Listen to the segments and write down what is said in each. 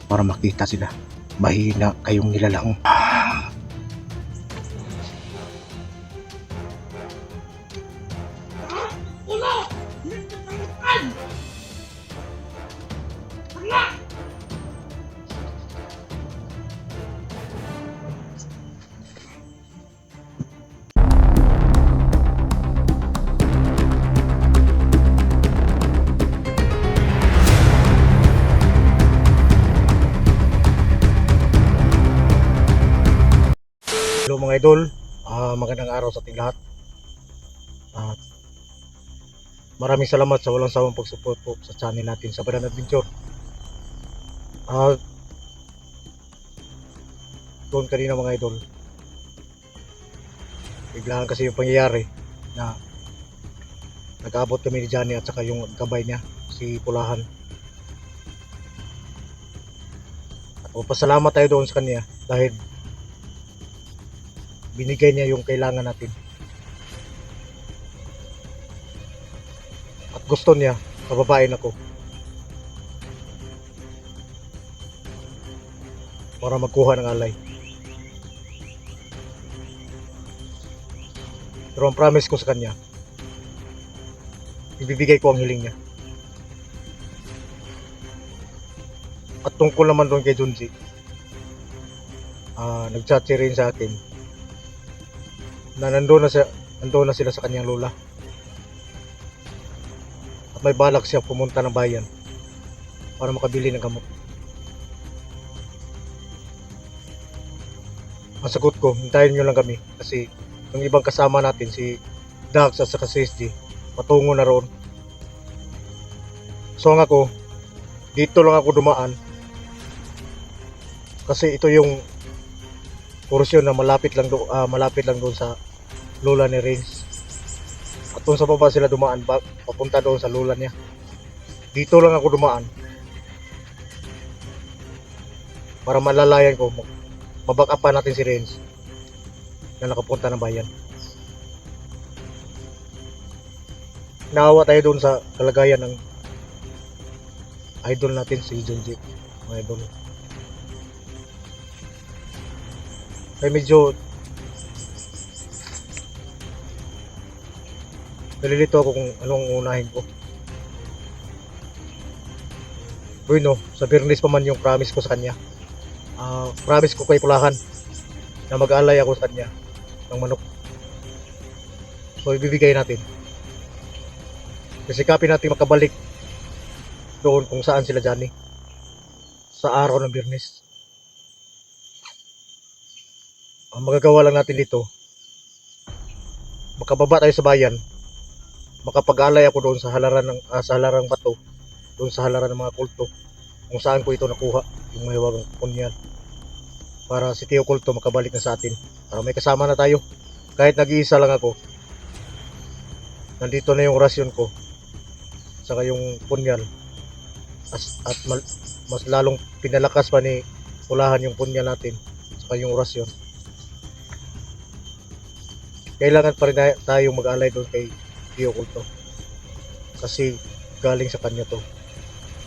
para makita sila. Mahina kayong nilalang. Hello mga idol, magandang araw sa ating lahat. At maraming salamat sa walang sawang pagsupport po sa channel natin sa Badan Adventure. Doon kanina mga idol, biglaan kasi yung pangyayari na nag-abot kami ni Johnny at saka yung gabay niya, si Pulahan. At pasalamat tayo doon sa kanya dahil binigay niya yung kailangan natin. At gusto niya, pababain ako para magkuha ng alay. Pero ang promise ko sa kanya, ibibigay ko ang hiling niya. At tungkol naman doon kay Junji, nag-chat siya rin sa akin na nandoon na sila sa kanyang lola. At may balak siya pumunta ng bayan para makabili ng gamot. Ang sagot ko, hintayin nyo lang kami kasi yung ibang kasama natin, si Dax at saka si SG, patungo na roon. So ako, dito lang ako dumaan kasi ito yung porsyon na malapit lang doon sa lola ni Renz. At doon sa baba sila dumaan, papunta doon sa lola niya. Dito lang ako dumaan para malalayan ko, maback up pa natin si Renz na nakapunta ng bayan. Naawa tayo doon sa kalagayan ng idol natin si Junji, mga idol. Ay medyo nalilito ako kung anong unahin ko. Bueno, sa Biyernes pa man yung promise ko sa kanya. Promise ko kay Pulahan na mag-aalay ako sa kanya ng manok. So ibibigay natin. Kasikapin natin makabalik doon kung saan sila Johnny sa araw ng Biyernes. Ang magagawa lang natin dito, makababa tayo sa bayan, makapag-alay ako doon sa halaran ng sa halarang bato, doon sa halaran ng mga kulto kung saan ko ito nakuha, yung mahiwagang punyan, para si Tio Kulto makabalik na sa atin, para may kasama na tayo. Kahit nag-iisa lang ako, nandito na yung rasyon ko saka yung punyan, at mas lalong pinalakas pa ni Pulahan yung punyan natin saka yung rasyon. Kailangan pa rin tayong mag-alay doon kay Tio Kulto kasi galing sa kanya to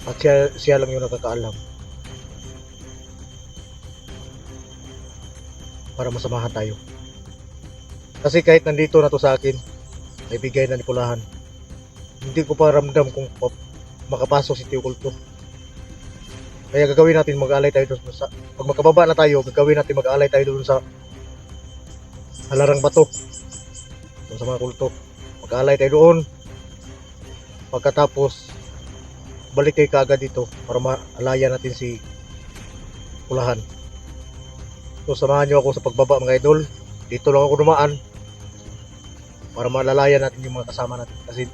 at siya lang yung nakakaalam para masamahan tayo. Kasi kahit nandito na to sa akin, naibigay na ni Pulahan, hindi ko pa ramdam kung makapasok si Tio Kulto. Kaya gagawin natin, mag-alay tayo doon sa, pag makababa na tayo, gagawin natin mag-alay tayo doon sa halarang bato, doon sa mga kulto. Mag-alay tayo doon. Pagkatapos balik kayo kaagad dito para maalaya natin si Pulahan. So samahan nyo ako sa pagbaba mga idol. Dito lang ako dumaan para malalaya natin yung mga kasama natin. Kasi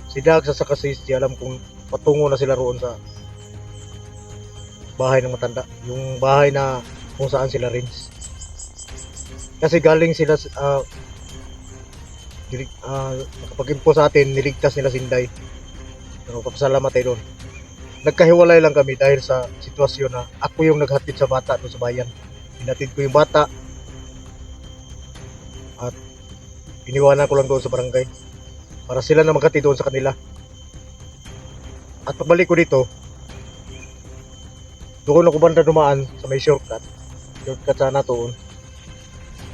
si Dag sa kasi alam kung patungo na sila roon sa bahay ng matanda, yung bahay na kung saan sila Renz. Kasi galing sila nakapag-impo sa atin, niligtas nila Sinday. Pero papasalamat tayo doon. Nagkahiwalay lang kami dahil sa sitwasyon na ako yung naghatid sa bata doon sa bayan. Hinatid ko yung bata at iniwanan ko lang doon sa barangay para sila na maghatid doon sa kanila. At pagbalik ko dito, doon ako banda dumaan sa may shortcut. Shortcut sana doon.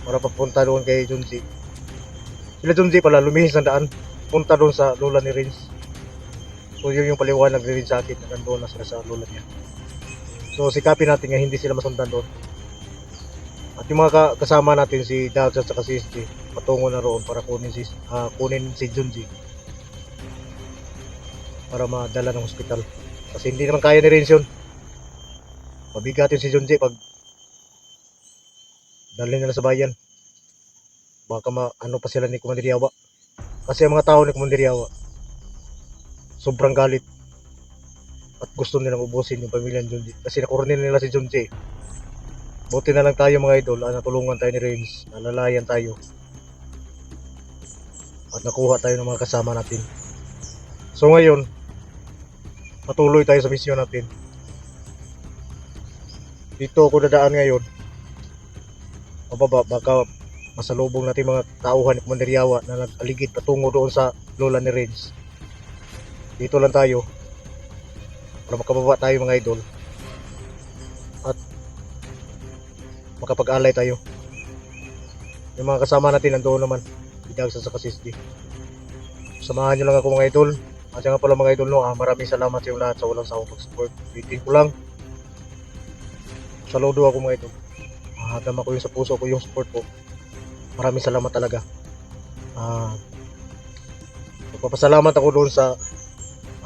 Para papunta doon kay Junji. Sila Junji pala, lumihis ng daan. Punta doon sa lola ni Renz. So yun yung paliwanag ni Renz sa akin na nandoon na sila sa lola niya. So sikapin natin nga hindi sila masundan doon. At yung mga kasama natin si Dags at saka si SJ patungo na roon para kunin si Junji para madala ng hospital. Kasi hindi naman kaya ni Renz yun. Mabigatin si Junji pag dalhin nila sa bayan. Baka ano pa sila ni Commander Yawa. Kasi ang mga tao ni Commander Yawa sobrang galit at gusto nilang ubusin yung pamilya ni Junji kasi nakurnin nila si Junji. Buti na lang tayo mga idol, natulungan tayo ni Renz, nalalayan tayo at nakuha tayo ng mga kasama natin. So ngayon patuloy tayo sa misyon natin. Dito ako dadaan ngayon pababa, baka masalubong natin mga tauhan ni Commander Yawa na nag-aligid patungo doon sa lola ni Renz. Dito lang tayo para makababa tayo mga idol at makapag-alay tayo. Yung mga kasama natin nandoon naman, Dags sa kasisdi. Samahan nyo lang ako mga idol. At nga pala mga idol, maraming salamat sa yung lahat sa walang sawang pag-support. Bitin ko lang, saludo ako mga idol. Dama ko yung sa puso ko yung support ko. Maraming salamat talaga. Magpapasalamat ako doon sa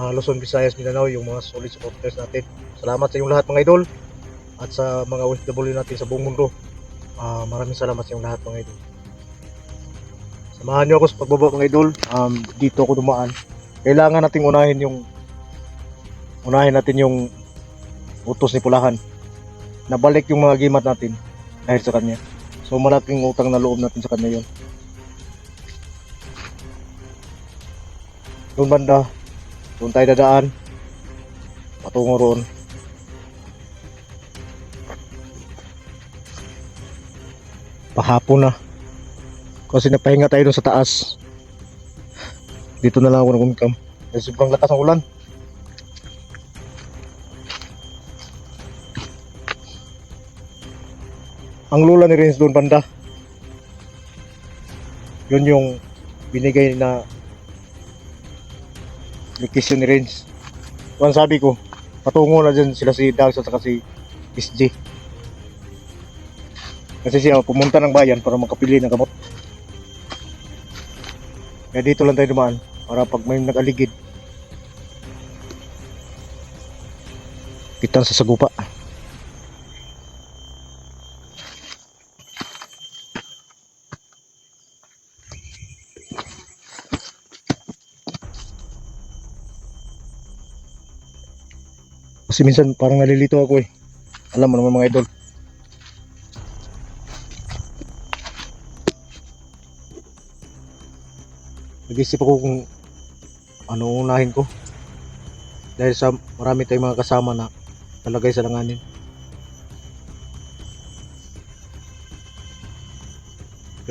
Luzon, Visayas, Mindanao, yung mga solid supporters natin. Salamat sa yung lahat mga idol. At sa mga OFW natin sa buong mundo, maraming salamat sa yung lahat mga idol. Samahan nyo ako sa pagbaba mga idol. Dito ako dumaan. Kailangan nating unahin natin yung utos ni Pulahan. Nabalik yung mga gimat natin dahil sa kanya. So malaking utang na loob natin sa kanya yun. Doon banda, doon tayo dadaan patungo roon. Pahapon na kasi napahinga tayo dun sa taas. Dito na lang ako nagumikam dahil sobrang lakas ng ulan. Ang lola ni Renz doon banda, yun yung binigay na location ni Renz. Kung sabi ko patungo na dyan sila si Dags at saka si SJ. Kasi siya pumunta ng bayan para makapili ng gamot. Kaya dito lang tayo dumaan para pag may nag-aligid kitang sa sagupa. Kasi minsan parang nalilito ako eh. Alam mo naman mga idol, nag-isip ako kung ano unahin ko dahil sa marami tayong mga kasama na talagay sa langanin.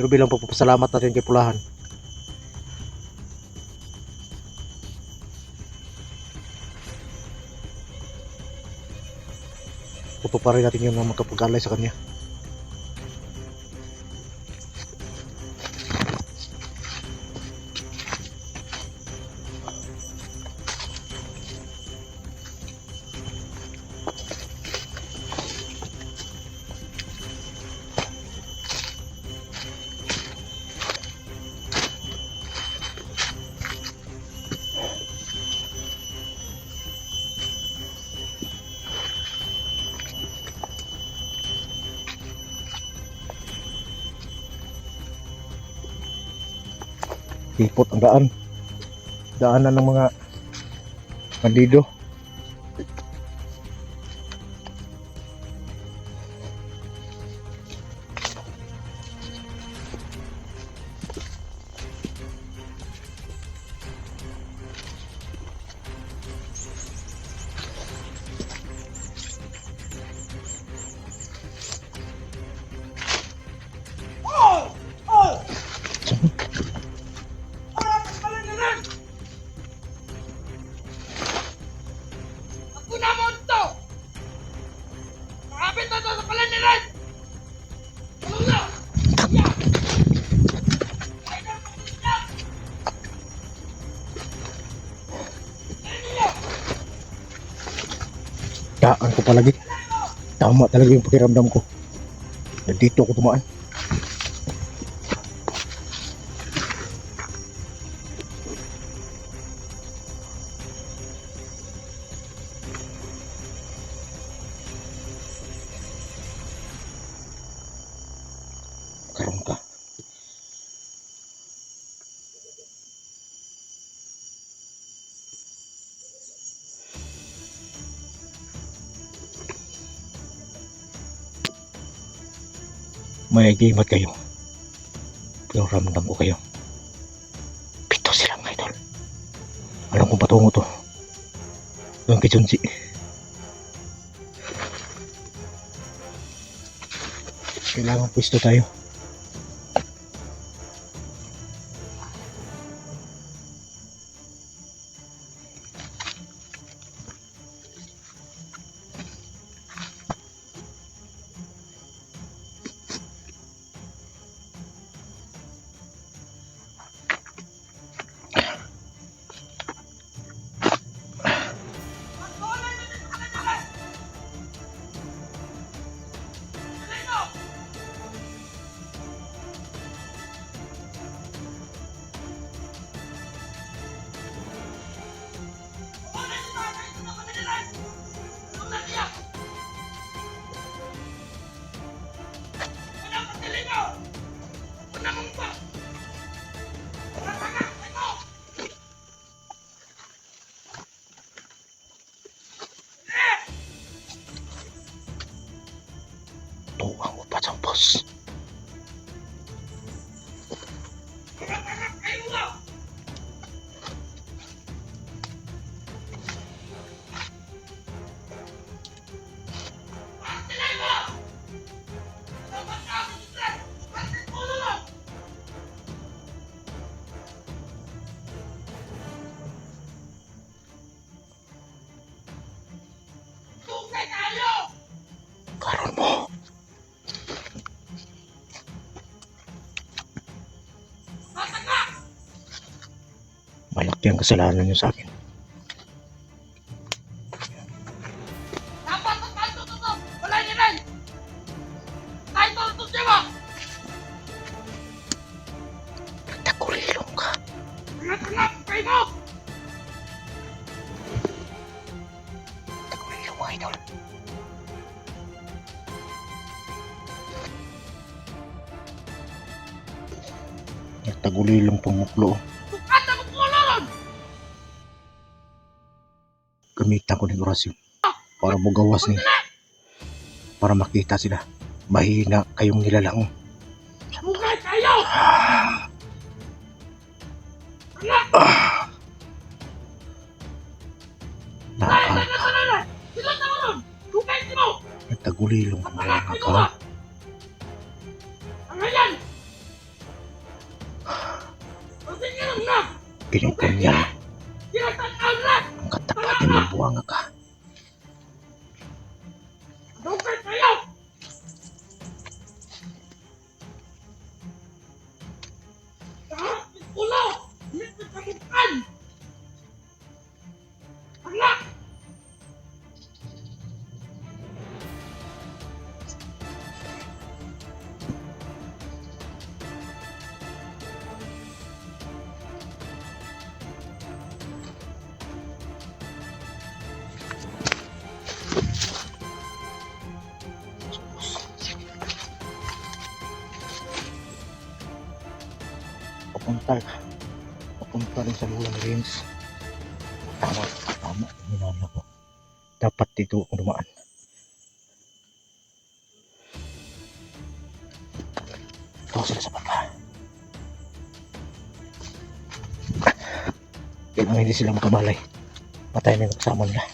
Pero bilang pagpapasalamat natin kay Pulahan, pupuparin natin yung mga magkapag-alay sa kanya. Hipot ang daanan ng mga bandido. Kapit na to sa palan ni Red! Tulong na! Daan ko palagi. Tama talaga yung pakiramdam ko. Dito ako tumaan. Karoon ka. May gimat kayo. Pero ramdam ko kayo. Pito sila mga idol. Alam kong patungo to. Doon kay Junji. Kailangan pwesto tayo. Tuwang mo pa sa boss. Karon mo. Malaki ang kasalanan niyo sa akin. Dapat ang kanto to! Wala niya rin! Kahit ito ito siya ba? Nagtakulilong ka. Hanap kayo mo! Nagtakulilong mga idol. Nagtagulilong pangmuklo. Sukatan mo kulon! Gamitan ko ng orasyon para bugawas ni. Para makita sila. Mahina kayong nilalang. Bugay kayo! Hanap! Dahil Nakakal na naman! Sila na naman! Bugay mo! Nagtagulilong ka Hanap mga kayo ba? ka. Ang ngayon! Pasingin ang na! Pinipon niya Tinatanaw na! ang katapatin ng buwanga ka. Bugay kayo! Lahat ng ulo! Hindi ko sabukan! Hanap! Papunta rin sa lulang range. Tama, hinala ko. Dapat dito ako dumaan. Ito sila sa baba. Kailangan hindi sila makabalay. Patay na yung kasama nila.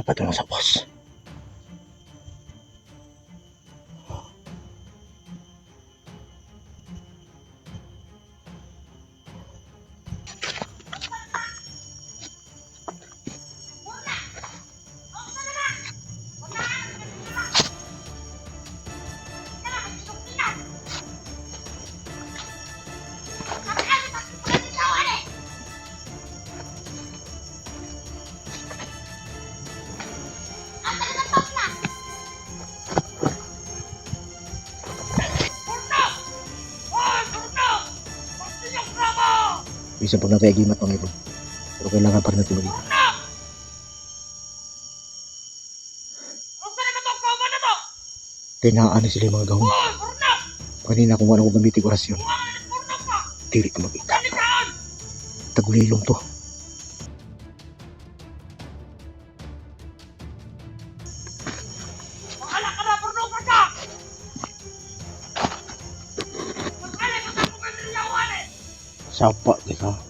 patungo sa boss. Bisa pag natayagimat mga idol. Pero kailangan pa rin natin maging. Tinaan ni sila yung mga gahon. Kanina kung ano ko gamitin orasyon. Dili ko makita. Tagulilong to. Sapa, di ka.